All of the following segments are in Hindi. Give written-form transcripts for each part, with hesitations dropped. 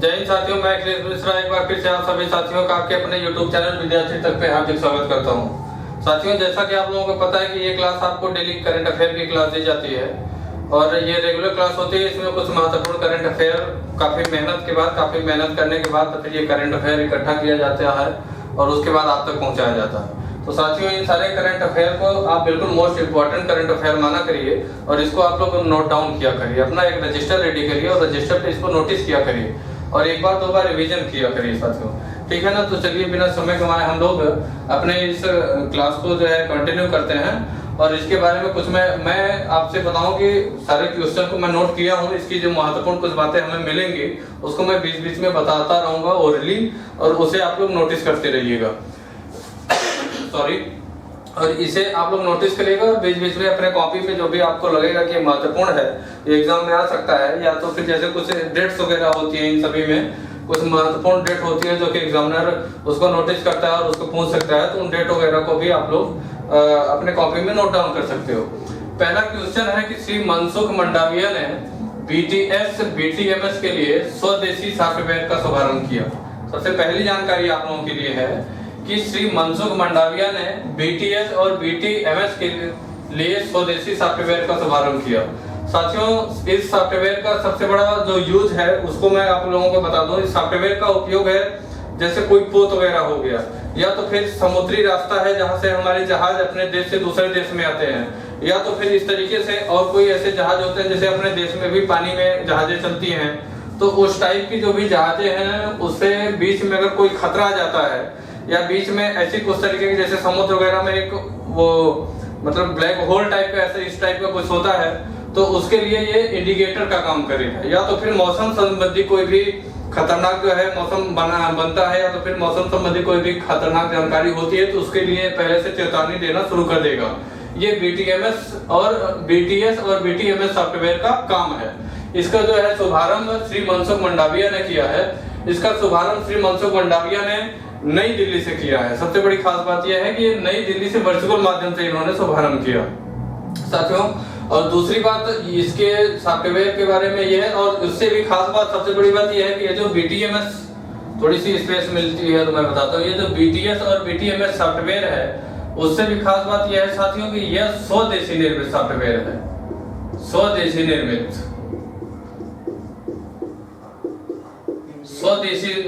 जय हिंद साथियों, मैं अखिलेश मिश्रा एक बार फिर से आप सभी साथियों का आपके अपने YouTube चैनल विद्यार्थी तक पे हार्दिक स्वागत करता हूं। साथियों, जैसा कि आप लोगों को पता है कि ये क्लास आपको डेली करंट अफेयर की क्लास दी जाती है और ये रेगुलर क्लास होती है। इसमें कुछ महत्वपूर्ण करंट अफेयर काफी मेहनत करने के बाद फिर ये करंट अफेयर इकट्ठा किया जाता है और उसके बाद आप तक पहुंचाया जाता है। तो साथियों, इन सारे करंट अफेयर को आप बिल्कुल मोस्ट इंपोर्टेंट करंट अफेयर माना करिए और इसको आप लोग नोट डाउन किया करिए, अपना एक रजिस्टर रेडी करिए और रजिस्टर पे इसको नोटिस किया करिए और एक बार दो बार रिवीजन किया करिए साथियों, ठीक है ना। तो चलिए बिना समय गंवाए हम लोग अपने इस क्लास को जो है कंटिन्यू करते हैं और इसके बारे में कुछ मैं आपसे बताऊं कि सारे क्वेश्चन को मैं नोट किया हूं। इसकी जो महत्वपूर्ण कुछ बातें हमें मिलेंगी उसको मैं बीच बीच में बताता रहूंगा ओरली और उसे आप लोग नोटिस करते रहिएगा और इसे आप लोग नोटिस करिएगा और बीच बीच में अपने कॉपी पे जो भी आपको लगेगा कि महत्वपूर्ण है, ये एग्जाम में आ सकता है, या तो फिर जैसे कुछ डेट्स वगैरह होती है, इन सभी में कुछ महत्वपूर्ण डेट होती है जो कि एग्जामिनर उसको नोटिस करता है और उसको पूछ सकता है, तो उन डेट वगैरह को भी आप लोग अपने कॉपी में नोट डाउन कर सकते हो। पहला क्वेश्चन है कि श्री मनसुख मंडाविया ने BTS-BTMS के लिए स्वदेशी सॉफ्टवेयर का शुभारंभ किया। सबसे पहली जानकारी आप लोगों के लिए है कि श्री मनसुख मंडाविया ने BTS और BTMS के लिए स्वदेशी सॉफ्टवेयर का शुभारंभ किया। साथियों, इस सॉफ्टवेयर का सबसे बड़ा जो यूज है उसको मैं आप लोगों को बता दूं। इस सॉफ्टवेयर का उपयोग है जैसे कोई पोत वगैरह हो गया, या तो फिर समुद्री रास्ता है जहां से हमारे जहाज अपने देश से दूसरे देश में आते हैं, या तो फिर इस तरीके से और कोई ऐसे जहाज होते हैं जैसे अपने देश में भी पानी में जहाजें चलती हैं, तो उस टाइप की जो भी जहाजें हैं उससे बीच में अगर कोई खतरा आ जाता है या बीच में ऐसी कुछ तरीके की जैसे समुद्र वगैरह में एक वो मतलब ब्लैक होल टाइप का ऐसे इस टाइप का कुछ होता है, तो उसके लिए ये इंडिकेटर का काम करेगा। या तो फिर मौसम संबंधी कोई भी खतरनाक जो है मौसम बनता है, या तो फिर मौसम संबंधी कोई भी खतरनाक जानकारी होती है, तो उसके लिए पहले से चेतावनी देना शुरू कर देगा। ये BTS और BTMS सॉफ्टवेयर का काम है। इसका जो है शुभारंभ श्री मनसुख मंडाविया ने किया है। इसका शुभारंभ श्री मनसुख मंडाविया ने नई दिल्ली से किया है। सबसे बड़ी खास बात यह है कि नई दिल्ली से वर्चुअल माध्यम से इन्होंने शुभारंभ किया साथियों। और दूसरी बात इसके सॉफ्टवेयर के बारे में यह है, और उससे भी खास बात सबसे बड़ी बात यह है कि ये जो BTMS थोड़ी सी स्पेस मिलती है तो मैं बताता हूँ, ये जो BTS और BTMS सॉफ्टवेयर है उससे भी खास बात यह है साथियों कि यह स्वदेशी निर्मित सॉफ्टवेयर है। स्वदेशी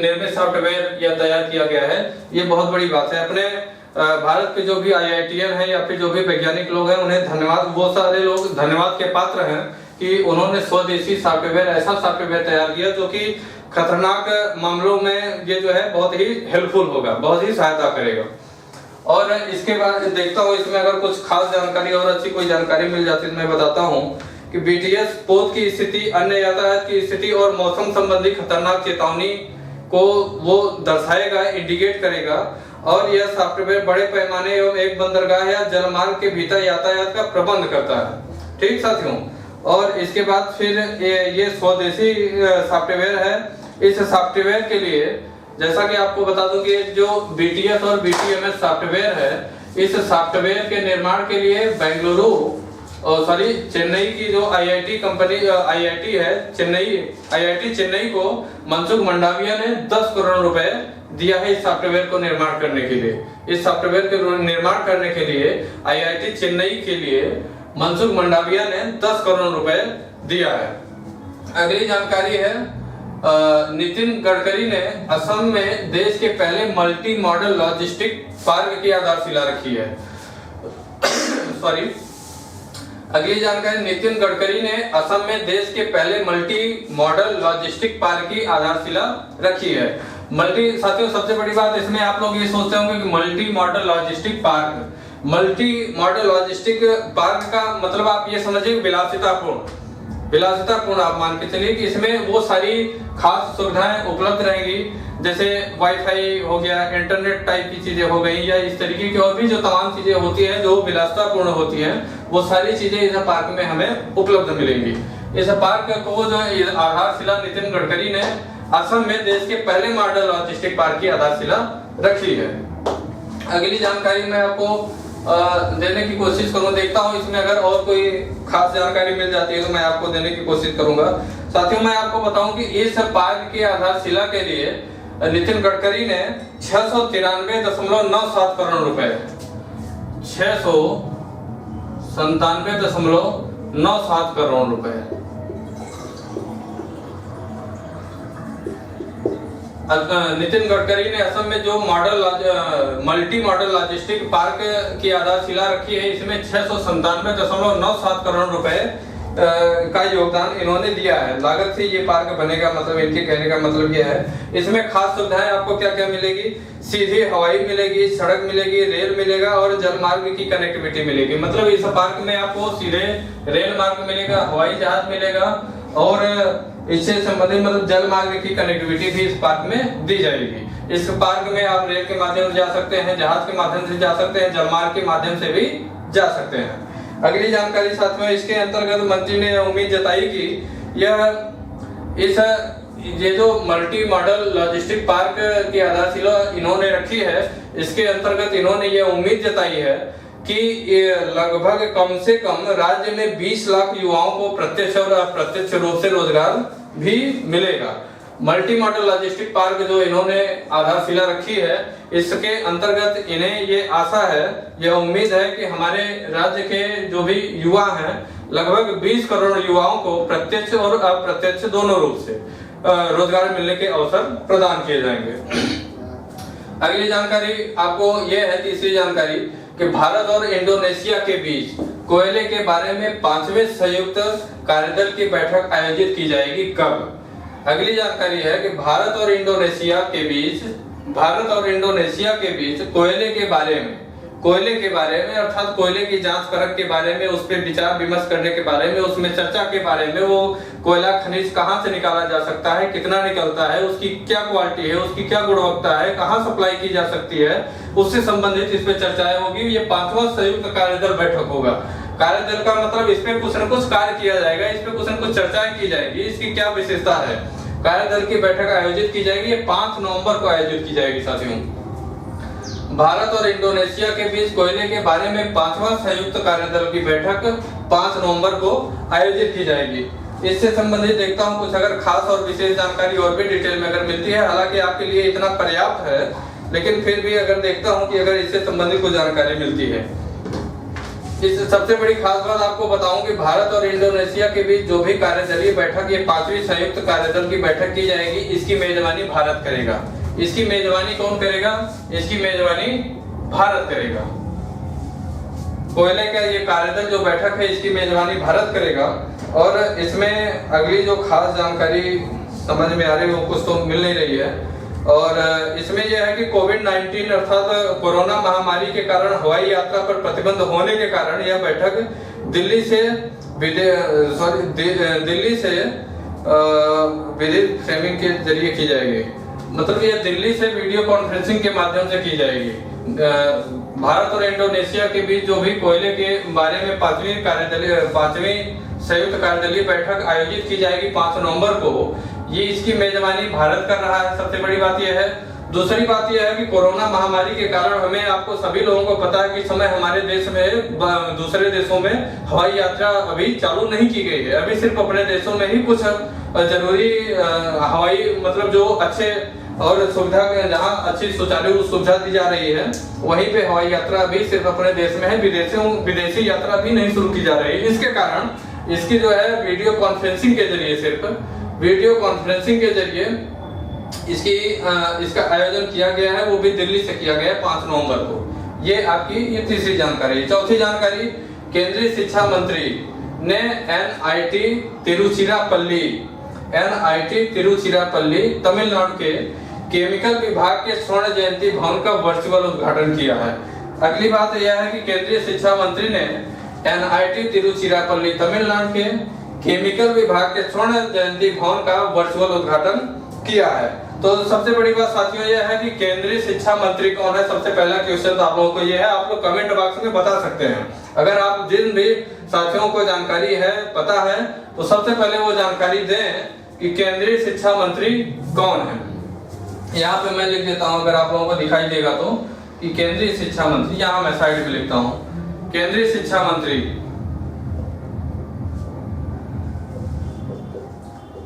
निर्मित सॉफ्टवेयर यह तैयार किया गया है। ये बहुत बड़ी बात है। अपने भारत के जो भी IITian हैं या फिर जो भी वैज्ञानिक लोग हैं उन्हें धन्यवाद, वो सारे लोग धन्यवाद के पात्र हैं कि उन्होंने स्वदेशी सॉफ्टवेयर, ऐसा सॉफ्टवेयर तैयार किया जो कि खतरनाक मामलों में ये जो है बहुत ही हेल्पफुल होगा, बहुत ही सहायता करेगा। और इसके बाद देखता हूँ इसमें अगर कुछ खास जानकारी और अच्छी कोई जानकारी मिल जाती है तो मैं बताता हूँ कि BTS पोत की स्थिति, अन्य यातायात की स्थिति और मौसम संबंधी खतरनाक चेतावनी को वो दर्शाएगा, इंडिकेट करेगा। और यह सॉफ्टवेयर बड़े पैमाने एवं एक बंदरगाह या जलमार्ग के भीतर यातायात का प्रबंध करता है, ठीक साथियों। और इसके बाद फिर ये स्वदेशी सॉफ्टवेयर है। इस सॉफ्टवेयर के लिए जैसा कि आपको बता दूं कि जो BTS और BTMS सॉफ्टवेयर है, इस सॉफ्टवेयर के निर्माण के लिए चेन्नई की जो IIT कंपनी IIT है IIT चेन्नई को मनसुख मंडाविया ने 10 करोड़ रुपए दिया है इस सॉफ्टवेयर को निर्माण करने के लिए। इस सॉफ्टवेयर के निर्माण करने के लिए IIT चेन्नई के लिए मनसुख मंडाविया ने 10 करोड़ रुपए दिया है। अगली जानकारी है नितिन गडकरी ने असम में देश के पहले मल्टी मॉडल लॉजिस्टिक पार्क की आधारशिला रखी है। अगली जानकारी, नितिन गडकरी ने असम में देश के पहले मल्टी मॉडल लॉजिस्टिक पार्क की आधारशिला रखी है। साथियों, सबसे बड़ी बात इसमें आप लोग ये सोचते होंगे कि मल्टी मॉडल लॉजिस्टिक पार्क का मतलब आप ये समझिए विलासितापूर्ण आप मान के चलिए कि इसमें वो सारी खास सुविधाएं उपलब्ध रहेंगी, जैसे वाईफाई हो गया, इंटरनेट टाइप की चीजें हो गई, या इस तरीके की और भी जो तमाम चीजें होती हैं जो विलासितापूर्ण होती हैं, वो सारी चीजें इस पार्क में हमें उपलब्ध मिलेंगी। इस पार्क को जो आधारशिला नितिन गडकरी ने असम में देश के पहले मॉडल लॉजिस्टिक पार्क की आधारशिला रखी है। अगली जानकारी मैं आपको देने की कोशिश करूँ, देखता हूँ इसमें अगर और कोई खास जानकारी मिल जाती है तो मैं आपको देने की कोशिश करूंगा। साथियों मैं आपको बताऊं कि इस पार्क की आधारशिला के लिए नितिन गडकरी ने 693.97 करोड़ रुपए 697.97 करोड़ रुपए नितिन गडकरी ने असम में जो मल्टी मॉडल लॉजिस्टिक पार्क की आधारशिला रखी है, इसमें 697.97 करोड़ रुपए का योगदान इन्होंने दिया है। लागत से ये पार्क बनेगा, मतलब इनके कहने का मतलब यह है, इसमें खास सुविधाएं आपको क्या क्या मिलेगी, सीधी हवाई मिलेगी, सड़क मिलेगी, रेल मिलेगा और जल मार्ग की कनेक्टिविटी मिलेगी। मतलब इस पार्क में आपको सीधे रेल मार्ग मिलेगा, हवाई जहाज मिलेगा और इससे संबंधित मतलब जल मार्ग की कनेक्टिविटी भी इस पार्क में दी जाएगी। इस पार्क में आप रेल के माध्यम से जा सकते हैं, जहाज के माध्यम से जा सकते हैं, जल मार्ग के माध्यम से भी जा सकते हैं। अगली जानकारी साथियों, इसके अंतर्गत मंत्री ने उम्मीद जताई कि ये जो मल्टी मॉडल लॉजिस्टिक पार्क की आधारशिला इन्होंने रखी है, इसके अंतर्गत इन्होंने ये उम्मीद जताई है कि ये लगभग कम से कम राज्य में 20 लाख युवाओं को प्रत्यक्ष और अप्रत्यक्ष रूप से रोजगार भी मिलेगा। मल्टी मॉडल लॉजिस्टिक पार्क जो इन्होंने आधारशिला रखी है, इसके अंतर्गत इन्हें ये आशा है, यह उम्मीद है कि हमारे राज्य के जो भी युवा हैं, लगभग 20 करोड़ युवाओं को प्रत्यक्ष और अप्रत्यक्ष दोनों रूप से रोजगार मिलने के अवसर प्रदान किए जाएंगे। अगली जानकारी आपको यह है, तीसरी जानकारी, कि भारत और इंडोनेशिया के बीच कोयले के बारे में 5वें संयुक्त कार्यदल की बैठक आयोजित की जाएगी, कब? अगली जानकारी है कि भारत और इंडोनेशिया के बीच कोयले के बारे में अर्थात कोयले की जांच परख के बारे में, उस पर विचार विमर्श करने के बारे में, उसमें चर्चा के बारे में, वो कोयला खनिज कहां से निकाला जा सकता है, कितना निकलता है, उसकी क्या क्वालिटी है, उसकी क्या गुणवत्ता है, कहां सप्लाई की जा सकती है, उससे संबंधित इस पे चर्चाएं होगी। ये 5वां संयुक्त कार्यदल बैठक होगा। कार्यदल का मतलब इसमें कुछ न कुछ कार्य किया जाएगा, इसमें कुछ न कुछ चर्चाएं की जाएगी। इसकी क्या विशेषता है? कार्यदल की बैठक आयोजित की जाएगी, ये 5 नवंबर को आयोजित की जाएगी। साथियों, भारत और इंडोनेशिया के बीच कोयले के बारे में 5वां संयुक्त कार्यदल की बैठक 5 नवंबर को आयोजित की जाएगी। इससे संबंधित देखता हूं कुछ अगर खास और विशेष जानकारी और भी डिटेल में अगर मिलती है, हालांकि आपके लिए इतना पर्याप्त है, लेकिन फिर भी अगर देखता हूं कि अगर इससे संबंधित कुछ जानकारी मिलती है। इस सबसे बड़ी खास बात आपको बताऊं कि भारत और इंडोनेशिया के बीच जो भी कार्यदलीय बैठक, ये 5वीं संयुक्त कार्यदल की बैठक की जाएगी, इसकी मेजबानी भारत करेगा। इसकी मेजबानी कौन करेगा? इसकी मेजबानी भारत करेगा। कोयले का ये कार्यदल जो बैठक है, इसकी मेजबानी भारत करेगा। और इसमें अगली जो खास जानकारी समझ में आ रही है, वो कुछ तो मिल नहीं रही है। और इसमें यह है कि कोविड-19 अर्थात कोरोना महामारी के कारण हवाई यात्रा पर प्रतिबंध होने के कारण यह बैठक दिल्ली से वीडियो स्ट्रीमिंग के जरिए की जाएगी। मतलब यह दिल्ली से वीडियो कॉन्फ्रेंसिंग के माध्यम से की जाएगी। भारत और इंडोनेशिया के बीच जो भी कोयले के बारे में 5वीं संयुक्त कार्यदलीय बैठक आयोजित की जाएगी 5 नवंबर को, ये इसकी मेजबानी भारत कर रहा है। सबसे बड़ी बात यह है। दूसरी बात यह है कि कोरोना महामारी के कारण हमें, आपको सभी लोगों को पता है कि इस समय हमारे देश में दूसरे देशों में हवाई यात्रा अभी चालू नहीं की गई है। अभी सिर्फ अपने देशों में ही कुछ जरूरी हवाई मतलब जो अच्छे और सुविधा जहां अच्छी सुचारू सुविधा दी जा रही है, वहीं पे हवाई यात्रा अभी सिर्फ अपने देश में है। विदेशी यात्रा भी नहीं शुरू की जा रही है। इसके कारण इसकी जो है वीडियो कॉन्फ्रेंसिंग के जरिए, सिर्फ वीडियो कॉन्फ्रेंसिंग के जरिए इसका आयोजन किया गया है, वो भी दिल्ली से किया गया है 5 नवंबर को। ये आपकी ये तीसरी जानकारी। चौथी जानकारी, केंद्रीय शिक्षा मंत्री ने NIT तिरुचिरापल्ली तमिलनाडु के केमिकल विभाग के स्वर्ण जयंती भवन का वर्चुअल उद्घाटन किया है। अगली बात यह है कि केंद्रीय शिक्षा मंत्री ने NIT तिरुचिरापल्ली तमिलनाडु के केमिकल विभाग के स्वर्ण जयंती भवन का वर्चुअल उद्घाटन किया है। तो सबसे बड़ी बात साथियों यह है कि केंद्रीय शिक्षा मंत्री कौन है। सबसे पहला क्वेश्चन आप लोगों को यह है, आप लोग कमेंट बॉक्स में बता सकते हैं। अगर आप जिन भी साथियों को जानकारी है, पता है, तो सबसे पहले वो जानकारी दें कि केंद्रीय शिक्षा मंत्री कौन है। यहाँ पे मैं लिख देता हूँ, अगर आप लोगों को दिखाई देगा तो, कि केंद्रीय शिक्षा मंत्री, यहाँ मैं साइड पे लिखता हूँ, केंद्रीय शिक्षा मंत्री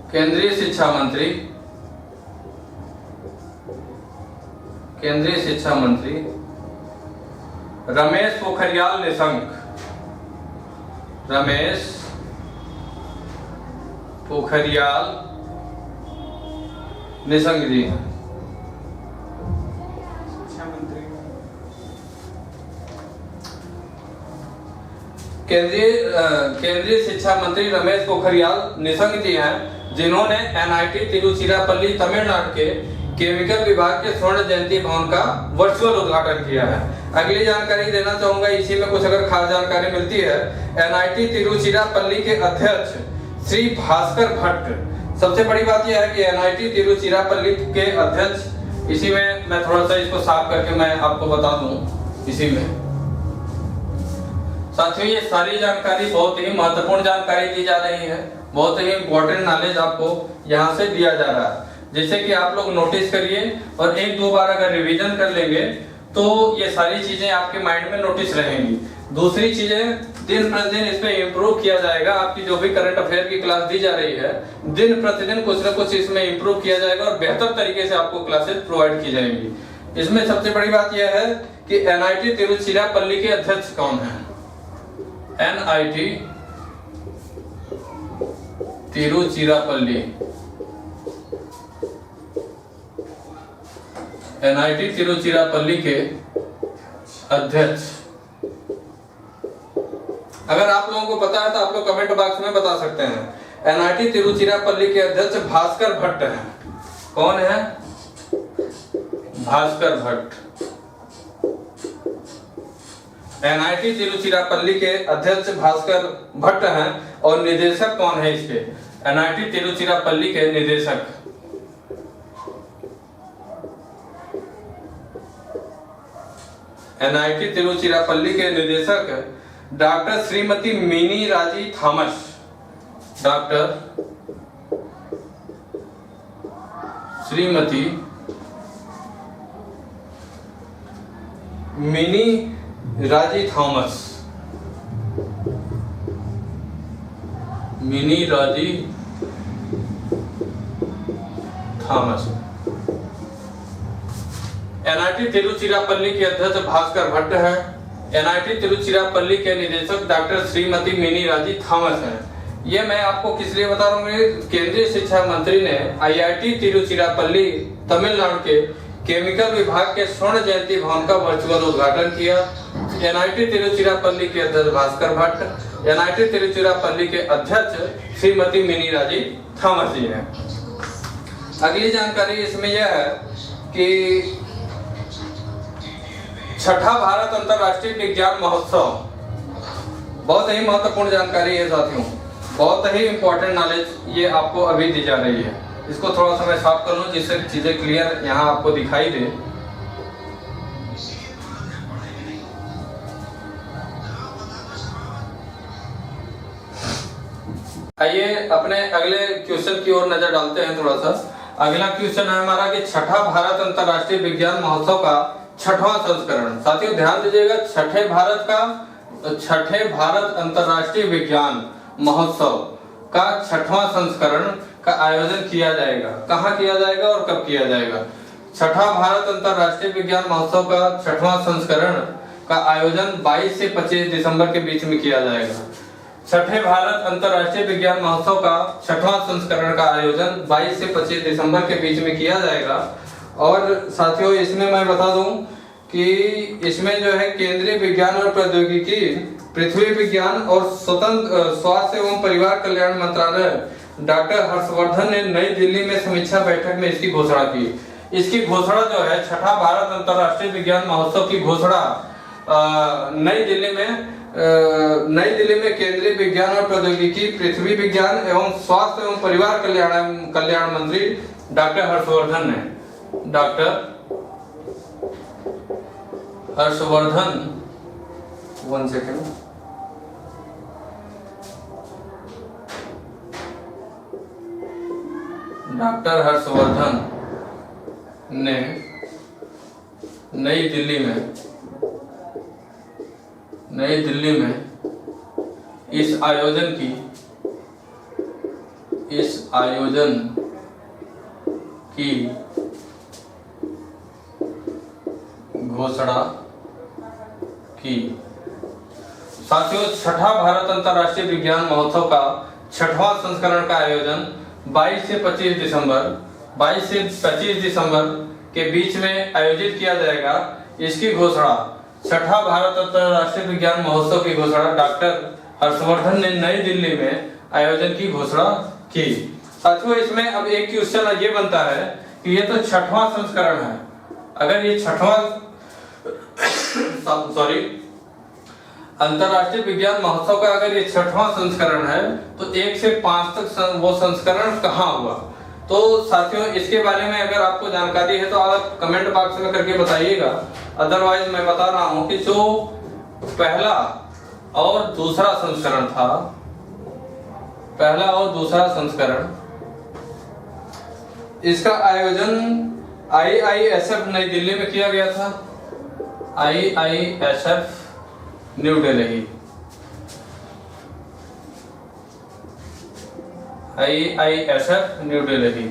केंद्रीय शिक्षा मंत्री रमेश पोखरियाल निशंक जी हैं। केंद्रीय शिक्षा मंत्री रमेश पोखरियाल निशंक जी हैं, जिन्होंने एनआईटी तिरुचिरापल्ली तमिलनाडु के केमिकल विभाग के स्वर्ण जयंती भवन का वर्चुअल उद्घाटन किया है। अगली जानकारी देना चाहूंगा, इसी में कुछ अगर खास जानकारी मिलती है। एनआईटी तिरुचिरापल्ली के अध्यक्ष श्री भास्कर भट्ट, सबसे बड़ी बात यह है कि एनआईटी तिरुचिरापल्ली के अध्यक्ष, इसी में मैं थोड़ा सा इसको साफ करके मैं आपको बता दूं। इसी में साथियों ये सारी जानकारी बहुत ही महत्वपूर्ण जानकारी दी जा रही है, बहुत ही इंपॉर्टेंट नॉलेज आपको यहाँ से दिया जा रहा है, जिससे कि आप लोग नोटिस करिए और एक दो बार अगर रिवीजन कर लेंगे तो ये सारी चीजें आपके माइंड में नोटिस रहेंगी। दूसरी चीजें, दिन प्रतिदिन इसमें इम्प्रूव किया जाएगा। आपकी जो भी करंट अफेयर की क्लास दी जा रही है, दिन प्रतिदिन कुछ न कुछ इसमें इम्प्रूव किया जाएगा और बेहतर तरीके से आपको क्लासेस प्रोवाइड की जाएंगी। इसमें सबसे बड़ी बात यह है कि एनआईटी तिरुचिरापल्ली के अध्यक्ष कौन है। एनआईटी तिरुचिरापल्ली के अध्यक्ष, अगर आप लोगों को पता है तो आप लोग कमेंट बॉक्स में बता सकते हैं। एनआईटी तिरुचिरापल्ली के अध्यक्ष भास्कर भट्ट हैं। कौन है? भास्कर भट्ट। एनआईटी तिरुचिरापल्ली के अध्यक्ष भास्कर भट्ट हैं। और निदेशक कौन है इसके? एनआईटी तिरुचिरापल्ली के निदेशक एनआईटी तिरुचिरापल्ली के निदेशक डॉक्टर श्रीमती मिनी राजी थॉमस। डॉक्टर श्रीमती मिनी राजी थॉमस। मिनी राजी थॉमस। एनआईटी तिरुचिरापल्ली के अध्यक्ष भास्कर भट्ट है। एनआईटी तिरुचिरापल्ली के निदेशक डॉक्टर श्रीमती मिनी राजी थॉमस हैं। ये मैं आपको किस लिए बता रहा हूँ, केंद्रीय शिक्षा मंत्री ने आईआईटी तिरुचिरापल्ली तमिलनाडु के केमिकल विभाग के स्वर्ण जयंती भवन का वर्चुअल उद्घाटन किया। एनआईटी तिरुचिरापल्ली के अध्यक्ष भास्कर भट्ट, एनआईटी तिरुचिरापल्ली के अध्यक्ष श्रीमती मिनी राजी थॉमस जी हैं। अगली जानकारी इसमें यह है कि छठा भारत अंतरराष्ट्रीय विज्ञान महोत्सव, बहुत ही महत्वपूर्ण जानकारी है साथियों, बहुत ही इंपॉर्टेंट नॉलेज ये आपको अभी दी जा रही है। इसको थोड़ा सा मैं साफ कर लूं जिससे चीजें क्लियर यहाँ आपको दिखाई दे। आइए अपने अगले क्वेश्चन की ओर नजर डालते हैं थोड़ा सा। अगला क्वेश्चन है हमारा कि छठा भारत अंतरराष्ट्रीय विज्ञान महोत्सव का छठवां संस्करण। साथियों ध्यान दीजिएगा, छठे भारत अंतरराष्ट्रीय विज्ञान महोत्सव का छठवां संस्करण का आयोजन किया जाएगा। कहाँ किया जाएगा और कब किया जाएगा? छठा भारत अंतरराष्ट्रीय विज्ञान महोत्सव का छठवां संस्करण का आयोजन 22 से 25 दिसंबर के बीच में किया जाएगा। छठे भारत अंतरराष्ट्रीय विज्ञान महोत्सव का छठवां संस्करण का आयोजन 22 से 25 दिसंबर के बीच में किया जाएगा। और साथियों इसमें मैं बता दूं कि इसमें जो है केंद्रीय विज्ञान और प्रौद्योगिकी, पृथ्वी विज्ञान और स्वतंत्र स्वास्थ्य एवं परिवार कल्याण मंत्रालय डॉक्टर हर्षवर्धन ने नई दिल्ली में समीक्षा बैठक में इसकी घोषणा की। इसकी घोषणा जो है छठा भारत अंतरराष्ट्रीय विज्ञान महोत्सव की घोषणा नई दिल्ली में केंद्रीय विज्ञान और प्रौद्योगिकी, पृथ्वी विज्ञान एवं स्वास्थ्य एवं परिवार कल्याण मंत्री डॉक्टर हर्षवर्धन ने, doctor Harshvardhan, 1 second, doctor Harshvardhan ने नई दिल्ली में इस आयोजन की इस आयोजन की घोषणा की। साथियों, छठा भारत अंतर्राष्ट्रीय विज्ञान महोत्सव का छठवां संस्करण का आयोजन 22 से 25 दिसंबर के बीच में आयोजित किया जाएगा। इसकी घोषणा छठा भारत अंतर्राष्ट्रीय विज्ञान महोत्सव की घोषणा डॉक्टर हर्षवर्धन ने नई दिल्ली में आयोजन की घोषणा की। साथियों, इसमें अब एक क्वेश्चन ये बनता है कि ये तो छठवां संस्करण है, अगर ये अंतर्राष्ट्रीय विज्ञान महोत्सव का अगर ये छठवां संस्करण है तो 1 से 5 तक वो संस्करण कहाँ हुआ। तो साथियों, इसके बारे में अगर आपको जानकारी है तो आप कमेंट बॉक्स में करके बताइएगा। अदरवाइज मैं बता रहा हूं कि जो पहला और दूसरा संस्करण था, पहला और दूसरा संस्करण, इसका आयोजन IISF नई दिल्ली में किया गया था। IISF new Delhi, IISF new Delhi,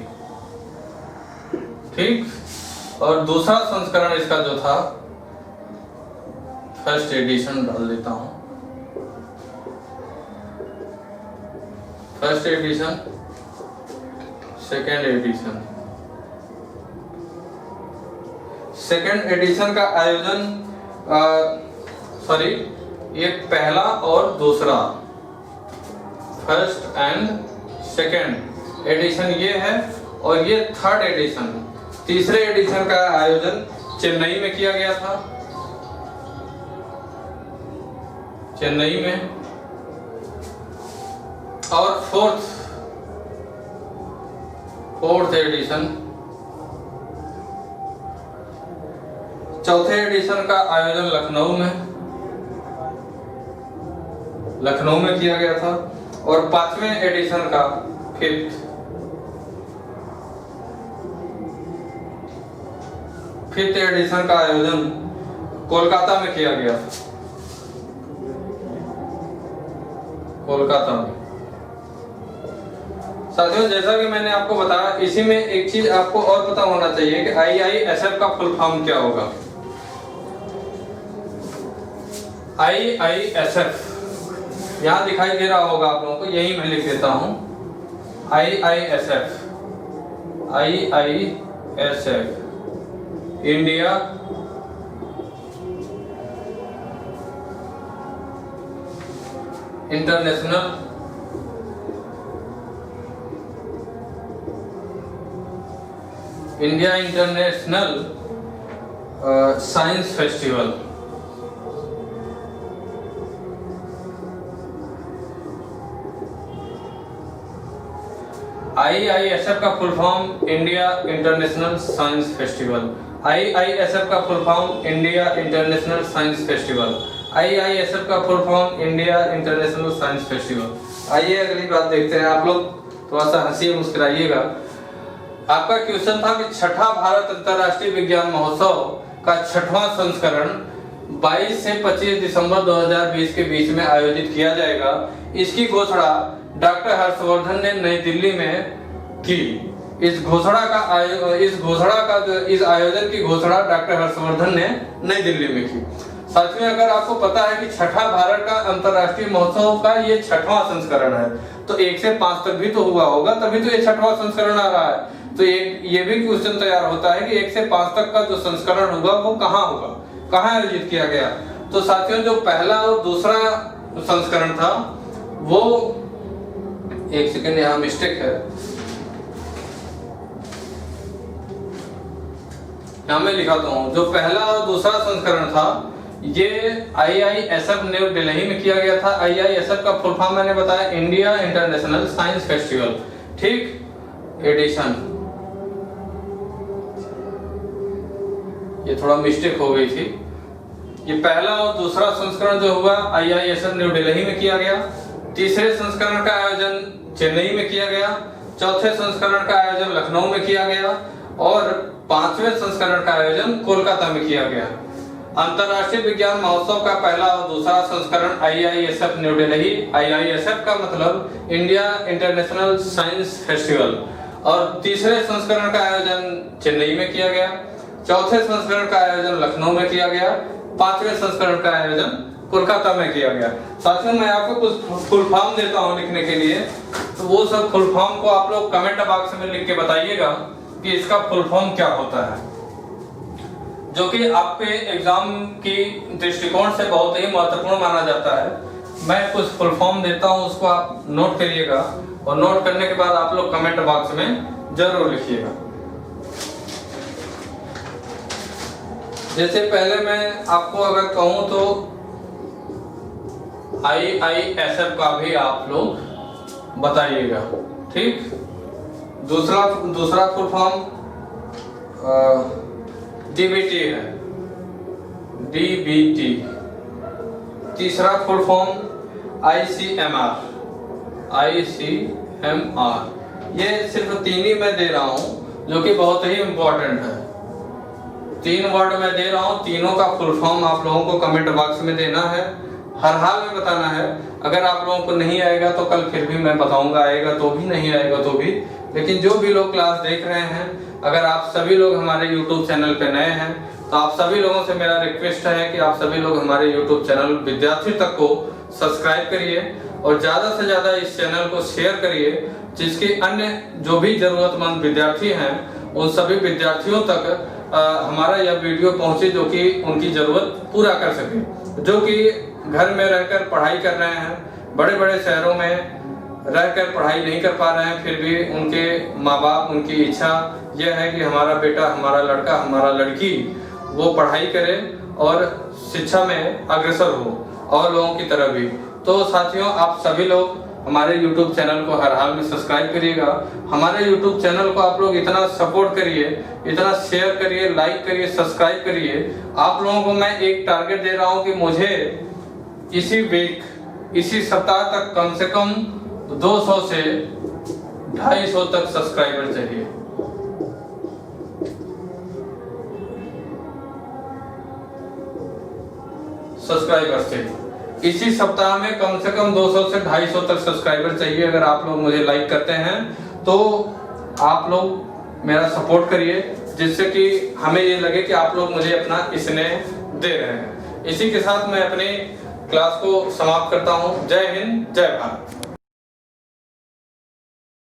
ठीक। और दूसरा संस्करण इसका जो था, फर्स्ट एडिशन डाल देता हूं, first edition, second edition. Second edition का आयोजन ये पहला और दूसरा, फर्स्ट एंड सेकेंड एडिशन ये है, और ये थर्ड एडिशन, तीसरे एडिशन का आयोजन चेन्नई में किया गया था, चेन्नई में। और फोर्थ एडिशन, चौथे एडिशन का आयोजन लखनऊ में किया गया था। और 5वें एडिशन का फिफ्थ एडिशन का आयोजन कोलकाता में किया गया, कोलकाता में। साथियों, जैसा कि मैंने आपको बताया, इसी में एक चीज आपको और पता होना चाहिए कि IISF का फुल फॉर्म क्या होगा। IISF यहां दिखाई दे रहा होगा आप लोगों को, यही मैं लिख देता हूं, IISF, India international science festival. IISF का full form India international science festival, IISF का full form India international science festival, IISF का full form India international science festival. आइए अगली बात देखते हैं। आप लोग थोड़ा सा हंसिए, मुस्कुराइएगा। आपका क्वेश्चन था कि छठा भारत अंतर्राष्ट्रीय विज्ञान महोत्सव का छठवां संस्करण 22 से 25 दिसंबर 2020 के बीच में आयोजित किया जाएगा। इसकी घोषणा डॉक्टर हर्षवर्धन ने नई दिल्ली में की। इस आयोजन की घोषणा डॉक्टर हर्षवर्धन ने नई दिल्ली में की। साथियों, अगर आपको पता है कि छठा भारत का अंतर्राष्ट्रीय महोत्सव का ये छठवां संस्करण है, तो 1 से 5 तक भी तो हुआ होगा, तभी तो ये छठवां संस्करण आ रहा है। तो ये भी क्वेश्चन तैयार होता है कि 1 से 5 तक का जो संस्करण होगा वो कहाँ होगा, कहाँ आयोजित किया गया। तो साथियों, जो पहला और दूसरा संस्करण था वो, एक सेकंड, यहाँ मिस्टेक है, यहाँ मैं लिखाता हूँ। जो पहला और दूसरा संस्करण था ये IISF न्यू दिल्ली में किया गया था। IISF का फुल फॉर्म मैंने बताया, इंडिया इंटरनेशनल साइंस फेस्टिवल, ठीक। एडिशन, ये थोड़ा मिस्टेक हो गई थी। ये पहला और दूसरा संस्करण जो हुआ IISF न्यू दिल्ली में किया गया। तीसरे संस्करण का आयोजन चेन्नई में किया गया। चौथे संस्करण का आयोजन लखनऊ में किया गया और 5वें संस्करण का आयोजन कोलकाता में किया गया। अंतर्राष्ट्रीय विज्ञान महोत्सव का पहला और दूसरा संस्करण IISF न्यू दिल्ली, IISF का मतलब इंडिया इंटरनेशनल साइंस फेस्टिवल, और तीसरे संस्करण का आयोजन चेन्नई में किया गया, चौथे संस्करण का आयोजन लखनऊ में किया गया, पांचवें संस्करण का आयोजन कोलकाता में किया गया। साथियों, मैं आपको कुछ फुल फॉर्म देता हूं लिखने के लिए, तो वो सब फुल फॉर्म को आप लोग कमेंट बॉक्स में लिख के बताइएगा कि इसका फुल फॉर्म क्या होता है, जो कि आपके एग्जाम की दृष्टिकोण से बहुत ही महत्वपूर्ण माना जाता है। मैं कुछ फुल फॉर्म देता हूं, उसको आप नोट करिएगा, और नोट करने के बाद आप लोग कमेंट बॉक्स में जरूर लिखिएगा। जैसे पहले मैं आपको अगर कहूं तो IISF का भी आप लोग बताइएगा, ठीक। दूसरा फुल फॉर्म DBT है, DBT। तीसरा फुल फॉर्म ICMR। ये सिर्फ तीन ही मैं दे रहा हूं, जो कि बहुत ही इंपॉर्टेंट है। 3 वर्ड में दे रहा हूं, तीनों का फुल फॉर्म आप लोगों को कमेंट बॉक्स में देना है, हर हाल में बताना है। अगर आप लोगों को नहीं आएगा तो कल फिर भी मैं बताऊंगा, आएगा तो भी, नहीं आएगा तो भी। लेकिन जो भी लोग क्लास देख रहे हैं, अगर आप सभी लोग हमारे YouTube चैनल पे नए हैं, तो आप सभी लोगों से मेरा रिक्वेस्ट है कि आप सभी लोग हमारे YouTube चैनल विद्यार्थी तक को सब्सक्राइब करिए, और ज्यादा से ज्यादा इस चैनल को शेयर करिए, जिसके अन्य जो भी जरूरतमंद विद्यार्थी हैं उन सभी विद्यार्थियों तक हमारा यह वीडियो पहुंचे, जो कि उनकी जरूरत पूरा कर सके, जो कि घर में रहकर पढ़ाई कर रहे हैं, बड़े बड़े शहरों में रहकर पढ़ाई नहीं कर पा रहे हैं, फिर भी उनके माँ बाप, उनकी इच्छा यह है कि हमारा बेटा, हमारा लड़का, हमारा लड़की वो पढ़ाई करे और शिक्षा में अग्रसर हो, और लोगों की तरह भी। तो साथियों, आप सभी लोग हमारे YouTube चैनल को हर हाल में सब्सक्राइब करिएगा। हमारे YouTube चैनल को आप लोग इतना सपोर्ट करिए, इतना शेयर करिए, लाइक करिए, सब्सक्राइब करिए। आप लोगों को मैं एक टारगेट दे रहा हूं कि मुझे इसी सप्ताह तक कम से कम 200 से 250 तक सब्सक्राइबर चाहिए। सब्सक्राइबर चाहिए इसी सप्ताह में, कम से कम 200 से 250 तक सब्सक्राइबर चाहिए। अगर आप लोग मुझे लाइक करते हैं तो आप लोग मेरा सपोर्ट करिए, जिससे कि हमें ये लगे कि आप लोग मुझे अपना स्नेह दे रहे हैं। इसी के साथ मैं अपनी क्लास को समाप्त करता हूं। जय हिंद, जय भारत।